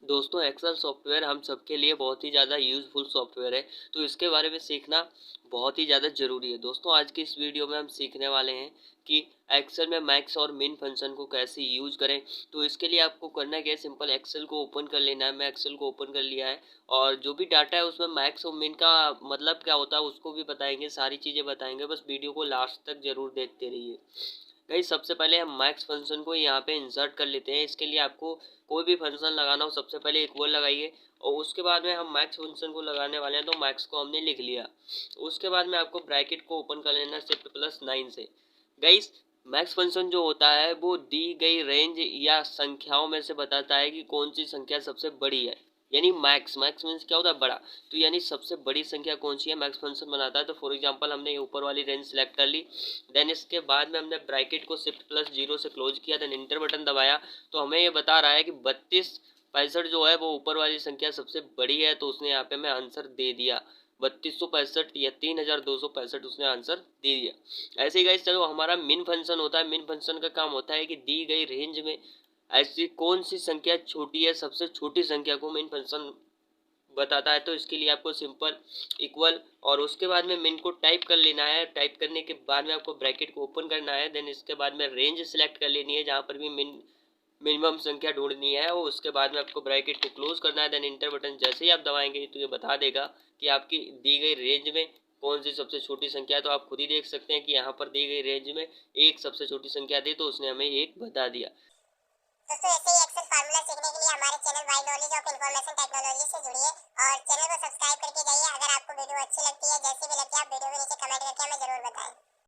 दोस्तों Excel software हम सबके लिए बहुत ही ज़्यादा यूज़फुल सॉफ्टवेयर है, तो इसके बारे में सीखना बहुत ही ज़्यादा ज़रूरी है। दोस्तों आज की इस वीडियो में हम सीखने वाले हैं कि एक्सेल में मैक्स और मिन फंक्शन को कैसे यूज़ करें। तो इसके लिए आपको करना क्या है, सिंपल एक्सेल को ओपन कर लेना है। मैं एक्सेल को ओपन कर लिया है और जो भी डाटा है उसमें मैक्स और मिन का मतलब क्या होता है उसको भी बताएंगे, सारी चीज़ें बताएंगे। बस वीडियो को लास्ट तक ज़रूर देखते रहिए। गाइस सबसे पहले हम मैक्स फंक्शन को यहाँ पे इंसर्ट कर लेते हैं। इसके लिए आपको कोई भी फंक्शन लगाना हो सबसे पहले इक्वल लगाइए और उसके बाद में हम मैक्स फंक्शन को लगाने वाले हैं, तो मैक्स को हमने लिख लिया। उसके बाद में आपको ब्रैकेट को ओपन कर लेना Shift+9 से। गाइस मैक्स फंक्शन जो होता है वो दी गई रेंज या संख्याओं में से बताता है कि कौन सी संख्या सबसे बड़ी है। यानी मैक्स मैक्स मीन्स क्या होता है, बड़ा। तो यानी सबसे बड़ी संख्या कौन सी है, मैक्स फंक्शन बनाता है। तो फॉर एग्जांपल हमने ये ऊपर वाली रेंज सेलेक्ट कर ली, देन इसके बाद में हमने ब्रैकेट को Shift+0 से क्लोज किया, देन इंटर बटन दबाया। तो हमें ये बता रहा है कि 3265 जो है वो ऊपर वाली संख्या सबसे बड़ी है, तो उसने यहाँ पे हमें आंसर दे दिया 3265 या 3265 उसने आंसर दे दिया। ऐसे ही गाइस चलो हमारा मिन फंक्शन होता है। मिन फंक्शन का काम होता है कि दी गई रेंज में ऐसी कौन सी संख्या छोटी है, सबसे छोटी संख्या को मिन फंक्शन बताता है। तो इसके लिए आपको सिंपल इक्वल और उसके बाद में मिन को टाइप कर लेना है। टाइप करने के बाद में आपको ब्रैकेट को ओपन करना है, देन इसके बाद में रेंज सेलेक्ट कर लेनी है जहाँ पर भी मिनिमम संख्या ढूंढनी है, और उसके बाद में आपको ब्रैकेट को क्लोज करना है। देन इंटर बटन जैसे ही आप दबाएंगे तो ये बता देगा कि आपकी दी गई रेंज में कौन सी सबसे छोटी संख्या है। तो आप खुद ही देख सकते हैं कि यहाँ पर दी गई रेंज में एक सबसे छोटी संख्या दी, तो उसने हमें एक बता दिया। दोस्तों ऐसे ही एक्सेल फार्मूला सीखने के लिए हमारे channel Y knowledge of information technology से जुड़िए और चैनल को सब्सक्राइब करके जाइए। अगर आपको वीडियो अच्छी लगती है, जैसी भी लगती है, आप वीडियो के नीचे कमेंट करके हमें जरूर बताएं।